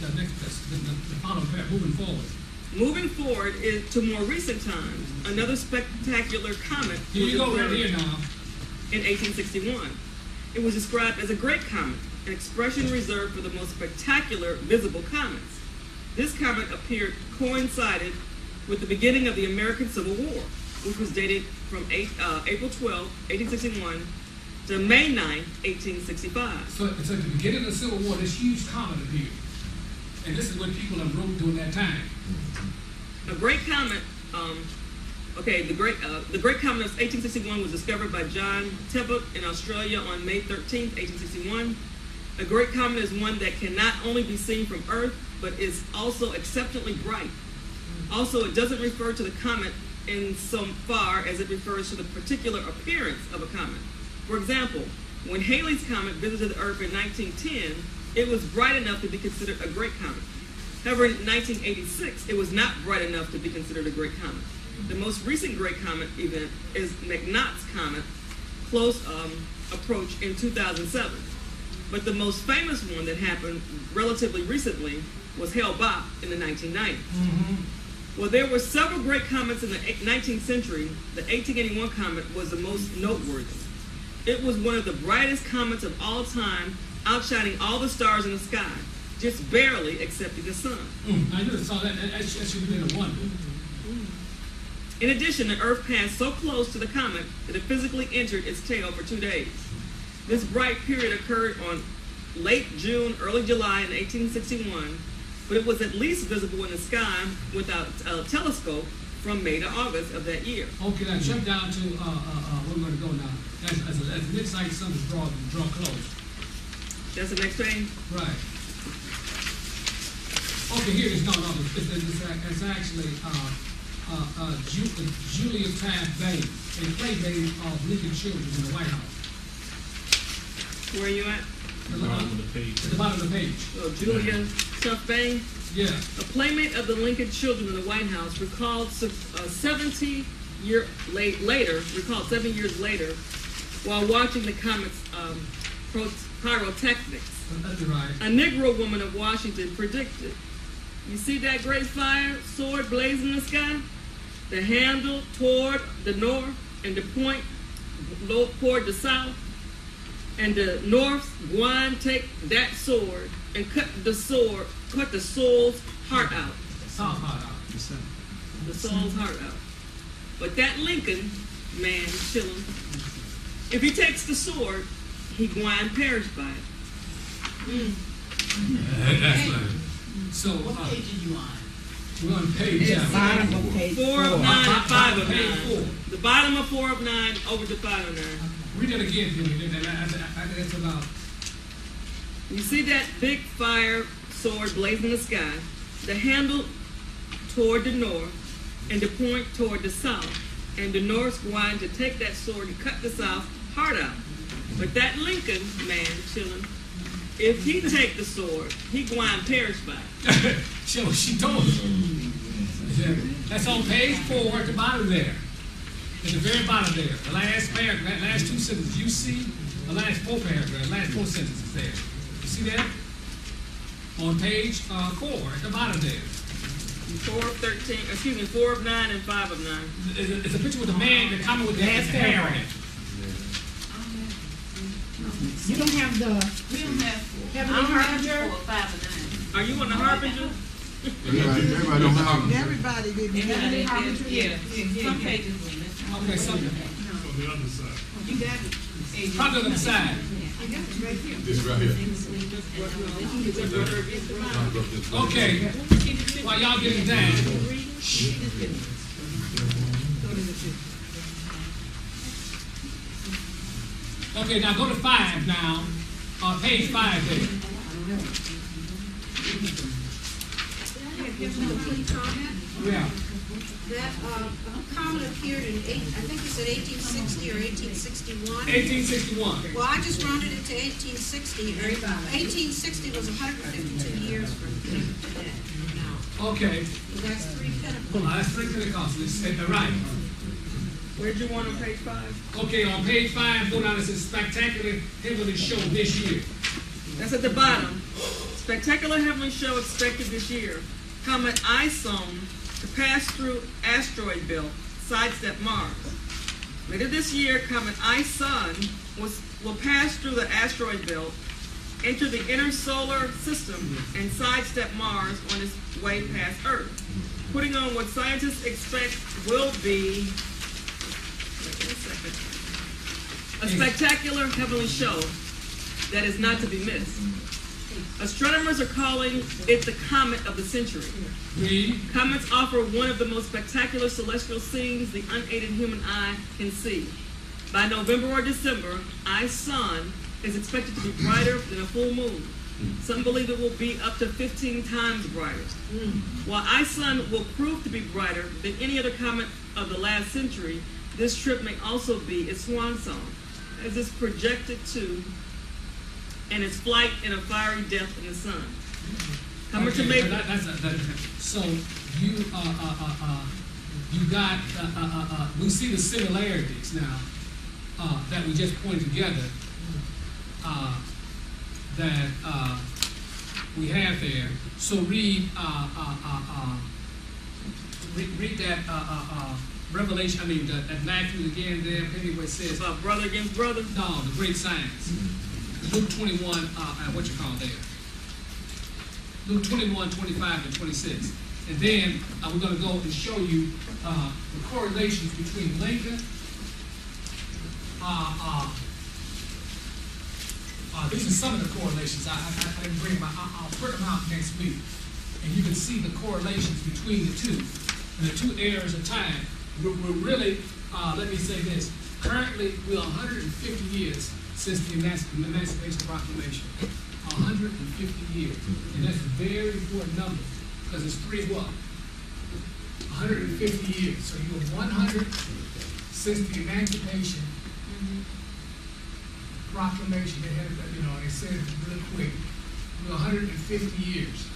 following paragraph, moving forward. Moving forward to more recent times, another spectacular comet. Here you go right here now. In 1861. It was described as a great comet, an expression reserved for the most spectacular visible comets. This comet coincided with the beginning of the American Civil War, which was dated from April 12, 1861 to May 9, 1865. So at the beginning of the Civil War, this huge comet appeared. And this is what people have wrote during that time. A great comet, the Great Comet of 1861 was discovered by John Tebbutt in Australia on May 13, 1861. A great comet is one that can not only be seen from Earth, but is also exceptionally bright. Also, it doesn't refer to the comet in so far as it refers to the particular appearance of a comet. For example, when Halley's Comet visited Earth in 1910, it was bright enough to be considered a great comet. However, in 1986, it was not bright enough to be considered a great comet. The most recent great comet event is McNaughton's Comet, close approach in 2007. But the most famous one that happened relatively recently was Hale Bopp in the 1990s. Well, there were several great comets in the 19th century. The 1881 comet was the most noteworthy. It was one of the brightest comets of all time, outshining all the stars in the sky, just barely excepting the sun. I just saw that. That should have been a wonder. In addition, the Earth passed so close to the comet that it physically entered its tail for 2 days. This bright period occurred on late June, early July in 1861, but it was at least visible in the sky without a telescope from May to August of that year. Okay, now jump down to where we're going to go now. As the midnight sun is draw close. That's the next page? Right. Okay, here it is. No, it's actually Julia Taft Bain, a playmate of Lincoln children in the White House. Where are you at? At the bottom of the page. At the bottom of the page. Oh, Julia Taft Bain? Yeah. A playmate of the Lincoln children in the White House recalled 7 years later, while watching the comet's pyrotechnics. That's right. A Negro woman of Washington predicted, "You see that great fire sword blazing in the sky? The handle toward the north and the point toward the south. And the north one take that sword and cut the soul's heart out." Soul's heart out. The soul's heart out. But that Lincoln man chillin', if he takes the sword, he gwine perish by it. Excellent. So, what page are you on? We're on page 4 of 9 and 5 of 9. 4. The bottom of 4 of 9 over to 5 of 9. Read that again, Jimmy. That's about. You see that big fire sword blazing in the sky, the handle toward the north and the point toward the south, and the north's going to take that sword and cut the south heart out. But that Lincoln man chillin', if he take the sword, he gwine perish by it. She told us. That's on page 4 at the bottom there. At the very bottom there. The last paragraph, last 2 sentences. You see the last 4 paragraphs, last 4 sentences there. You see that? On page 4 at the bottom there. 4 of 9 and 5 of 9. It's a picture with the man, the comet with the hair in it. You don't have the. We don't have 4. Harbinger? 4, 5, and 9. Are you on the Harbinger? Everybody don't have them. Everybody didn't have the Harbinger. Yeah, some pages were missing. Okay, something. On the other side. You got it. Probably on the side. You got it right here. This right here. Okay. While y'all getting down. Okay, now go to 5 now. Page 5 there. Yeah. That comet appeared in, I think you said 1860 or 1861? 1861. Well, I just rounded it to 1860. 1860 was 152 years from today. Now. Okay. So that's 3 Pentecost. That's 3 Pentecost. Right. Where'd you want on page 5? Okay, on page 5, go down. It says spectacular heavenly show this year. That's at the bottom. spectacular heavenly show expected this year. Comet ISon to pass through asteroid belt, sidestep Mars. Later this year, Comet ISon will pass through the asteroid belt, enter the inner solar system, and sidestep Mars on its way past Earth, putting on what scientists expect will be a spectacular heavenly show that is not to be missed. Astronomers are calling it the comet of the century. Comets offer one of the most spectacular celestial scenes the unaided human eye can see. By November or December, ISon is expected to be brighter than a full moon. Some believe it will be up to 15 times brighter. While ISon will prove to be brighter than any other comet of the last century, this trip may also be its swan song, as it's projected to, and its flight in a fiery death in the sun. Coming to make so you got we see the similarities now that we just pointed together that we have there. So read that Revelation. I mean that Matthew again there. Anyway, it says about brother against brother. No, the great science. Luke 21. What you call there? Luke 21, 25, and 26. And then we're going to go and show you the correlations between Lincoln. These are some of the correlations. I didn't bring them out. I'll print them out next week. And you can see the correlations between the two. And the two eras of time. We're really, let me say this. Currently, we're 150 years since the Emancipation Proclamation. 150 years. And that's a very important number because it's 150 years. So you're 100 since the Emancipation Proclamation. They had it, they said it real quick. We're 150 years,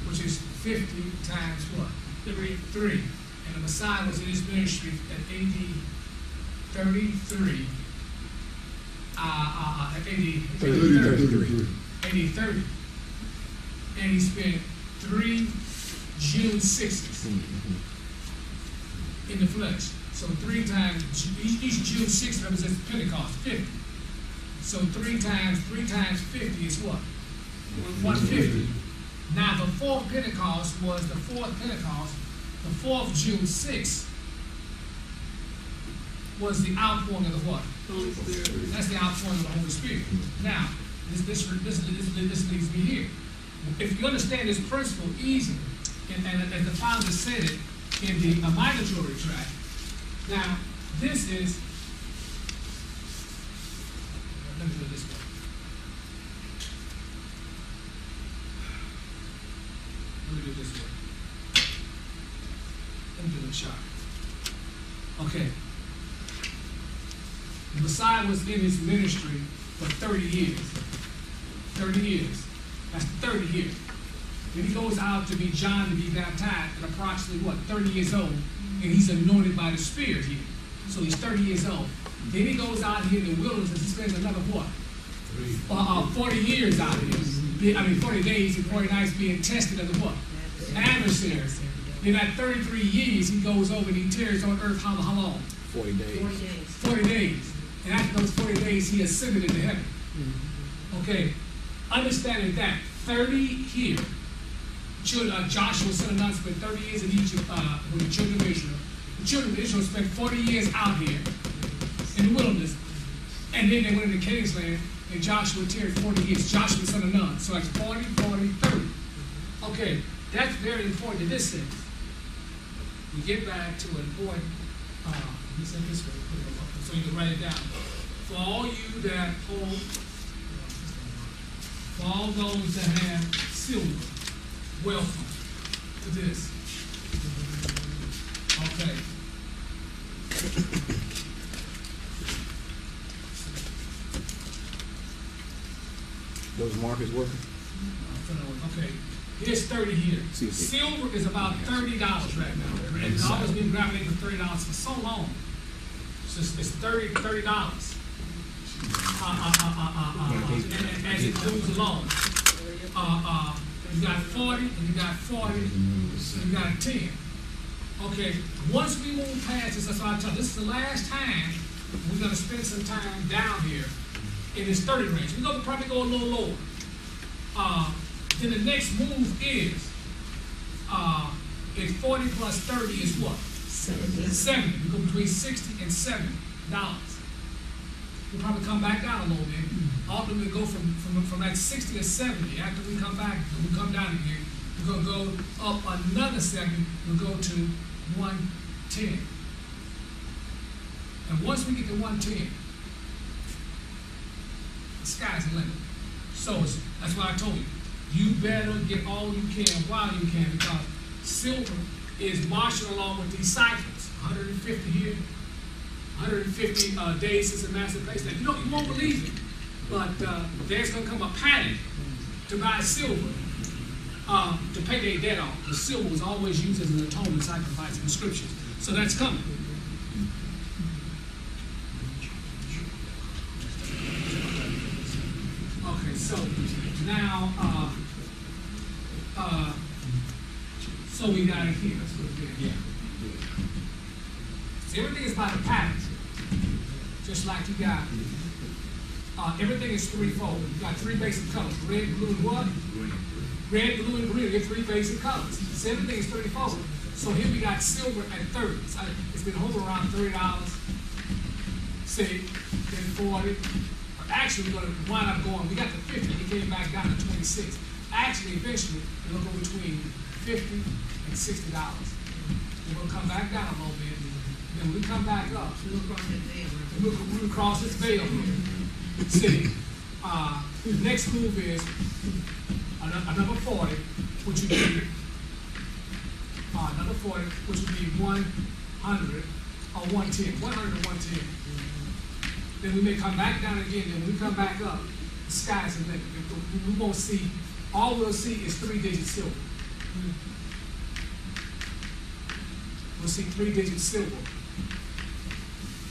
which is 50 times what? 3. And the Messiah was in his ministry at AD 33. AD 30. And he spent 3 June 6s in the flesh. So 3 times, each June 6 represents Pentecost, 50. So 3 times 50 is what? 150. Now the fourth Pentecost was the fourth Pentecost. The fourth June 6 was the outpouring of the what? Holy Spirit. That's the outpouring of the Holy Spirit. Now, this leads me here. If you understand this principle easily, and as the founder said it in the migratory tract, now this is, let me do it this way. Let me do it this way. Let me do it sharp. Okay. The Messiah was in his ministry for 30 years. 30 years. That's 30 years. Then he goes out to be John to be baptized at approximately, 30 years old. And he's anointed by the Spirit here. So he's 30 years old. Then he goes out here in the wilderness and he spends another 40 years out here. 40 days and 40 nights being tested of the what? Adversaries. Then at 33 years, he goes over and he tears on earth how long? 40 days. 40 days. And after those 40 days, he ascended into heaven. Okay. Understanding that, 30 here. Joshua, son of Nun, spent 30 years in Egypt with the children of Israel. The children of Israel spent 40 years out here in the wilderness. And then they went into Canaan's land, and Joshua tarried 40 years. Joshua, son of Nun. So that's 40, 40, 30. Okay, that's very important in this sense. We get back to an important, he said this way, so you can write it down. For all you that hold, for all those that have silver, welcome to this. Okay. Those markers working? Okay. Here's 30 here. Silver is about $30 right now. And it's always been gravitating for $30 for so long. So it's $30. as it goes along. You got 40, and you got 40, and you got 10. Okay, once we move past this, that's what I tell you, this is the last time we're gonna spend some time down here in this 30 range. We're gonna probably go a little lower. Then the next move is 40 plus 30 is what? 70. We go between 60 and $70. We'll probably come back down a little bit. Ultimately, go from that 60 to 70. After we come back, we come down again. We're gonna go up another 70. We'll go to 110. And once we get to 110, the sky's the limit. So that's why I told you. You better get all you can while you can, because silver is marching along with these cycles. 150 here, 150 days since emancipation. You won't believe it, but there's going to come a panic to buy silver to pay their debt off. The silver was always used as an atonement sacrifice in the scriptures. So that's coming. Okay, so now, so we got it here. Let's put it there. Yeah. So everything is by the pattern. Just like you got, everything is threefold. You got three basic colors: red, blue, and what? Red, blue, and green. You get three basic colors. So everything is threefold. So here we got silver at 30. So it's been hovering around $30. Say, then 40. Actually, we're going to wind up going. We got to 50. We came back down to 26. Actually, eventually, we're going to go between $50 and $60. We're going to come back down a little bit. Then when we come back up, we'll cross this veil here. See, the next move is another 40, which would be another 40, which would be 100 or 110, 100 or 110. Then we may come back down again. Then when we come back up, the sky's the limit. We won't see. All we'll see is 3-digit silver. We'll see 3-digit silver.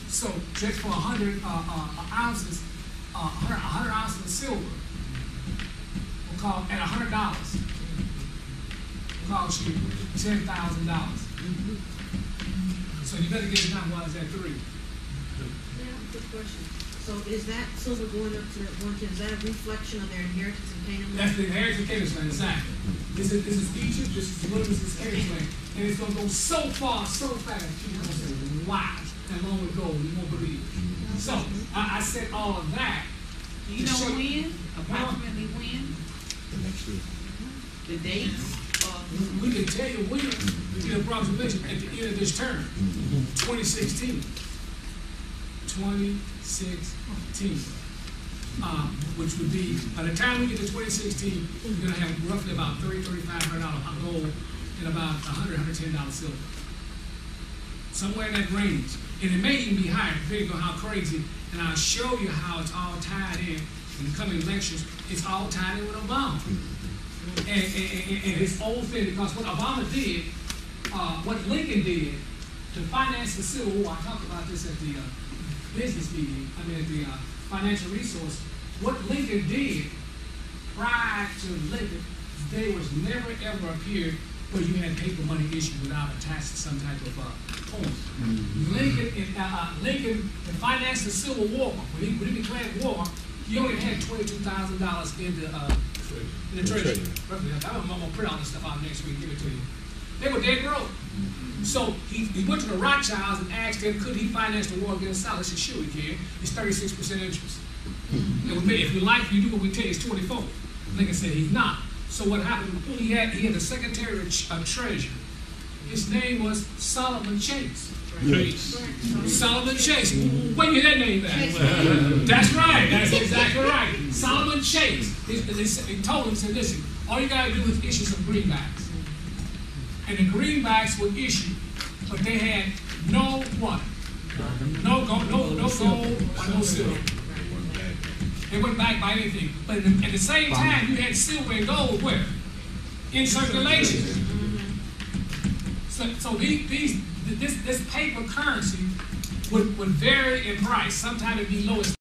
So just for 100 ounces, 100 ounces of silver, we'll call at $100. We'll cost you $10,000. So you better get it down while it's at 3. Good question. So is that silver going up to 110? Is that a reflection of their inheritance in Canaan? That's the inheritance in Canaan land, exactly. This is Egypt, this is the wilderness, this is Canaan land. And it's going to go so far, so fast, people are going to say, wow, and long ago, you won't believe it. So, I said all of that. Do you know when? Approximately when? Next week. The dates? We can tell you when, the approximation at the end of this term, 2016. 2016, which would be, by the time we get to 2016, we're going to have roughly about $3,500 gold and about $100, $110 silver. Somewhere in that range. And it may even be higher, depending on how crazy. And I'll show you how it's all tied in the coming lectures. It's all tied in with Obama. And this old thing, because what Obama did, what Lincoln did to finance the Civil War, I talked about this at the business meeting, the financial resource. What Lincoln did prior to Lincoln, there was never ever a period where you had paper money issued without attached to some type of coin. Lincoln, to finance the Civil War, when he declared war, he only had $22,000 in the treasury. I'm going to print all this stuff out next week and give it to you. They were dead broke. So he went to the Rothchilds and asked them, could he finance the war against the South? They said, sure he can. It's 36% interest. And if you like, you do what we tell you, it's 24. Lincoln said he's not. So what happened, he had a Secretary of Treasury. His name was Solomon Chase. Solomon Chase. Where you that name at? That's right. That's exactly right. Solomon Chase. He told him, said, listen, all you got to do is issue some greenbacks. And the greenbacks would issue, but they had no what? No gold or no silver. They wouldn't back by anything. But at the same time, you had silver and gold where? In circulation. So this paper currency would vary in price. Sometimes it'd be low as